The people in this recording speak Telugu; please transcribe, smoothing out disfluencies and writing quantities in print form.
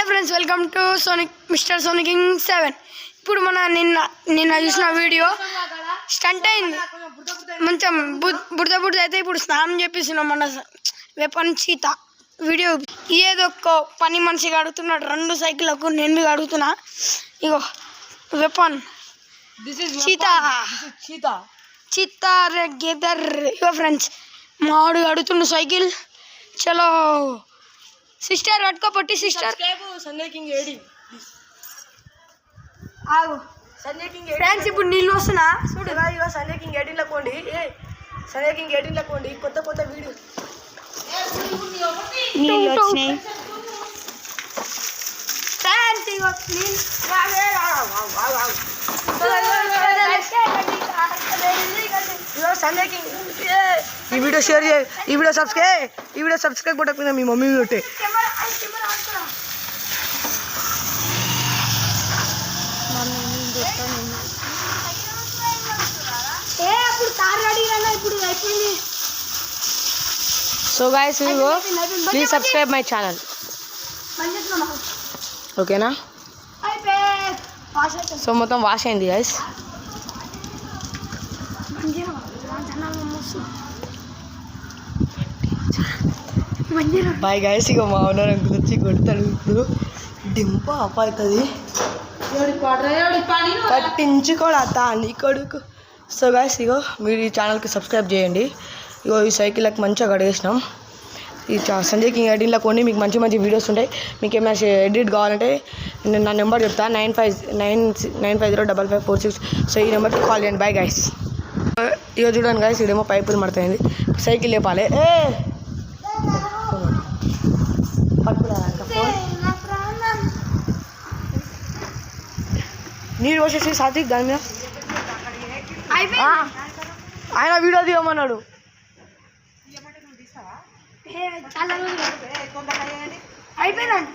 Hello friends, welcome to sonic mister sonic king 7. ఇప్పుడు మన నిన్న చూసిన వీడియో స్టంట్ అయింది. కొంచెం బురద అయితే ఇప్పుడు స్నానం చేపిస్తున్నాం. మన వెపన్ చీత వీడియో ఏదో ఒక పని మనిషిగా అడుగుతున్నాడు. 2 సైకిళ్ళకు నేను అడుగుతున్నా. ఇగో వెపన్ చీత గెదర్. ఇగో ఫ్రెండ్స్, మాడు అడుగుతున్న సైకిల్. చలో సిస్టర్ పట్టుకో, పొట్టి సిస్టర్. ఫ్రెండ్స్, ఇప్పుడు నీళ్ళు వస్తున్నా చూడు. సండే కింగ్ 18 కోండి. సండే కింగ్ 18 కోండి. కొత్త వీడియో ఫ్రెండ్స్, ఇగో సండే కింగ్. ఈ వీడియో షేర్ చేయి. ఈ వీడియో సబ్స్క్రైబ్ కొట్టకపోయినా మీ మమ్మీ కొట్టే. So guys, please subscribe my channel. ఓకేనా? సో మొత్తం వాష్ అయింది గైస్. Bye guys. ఇక మా ఓనర్ అంకుల్ వచ్చి కొడతాడు. ఇప్పుడు డింప అప్ అవుతుంది. పట్టించుకోడా నీ కొడుకు. సో గైస్, ఇగో మీరు ఈ ఛానల్కి సబ్స్క్రైబ్ చేయండి. ఇగో ఈ సైకిళ్ళకి మంచిగా కడిగేసినాం. ఈ సంజయ్ కింగ్ 18 కొన్ని మీకు మంచి వీడియోస్ ఉంటాయి. మీకు ఏమైనా ఎడిట్ కావాలంటే నేను నా నెంబర్ చెప్తా, 9509505546. సో ఈ నెంబర్కి కాల్ చేయండి. Bye guys. ఇగో చూడండి గైస్, ఇదేమో పైపులు మడతాయింది. సైకిల్ లేపాలి. నీరు వచ్చేసి సాత్విక్ దాని మీద ఆయన వీడియో తీయమన్నాడు. అయిపోయిందండి.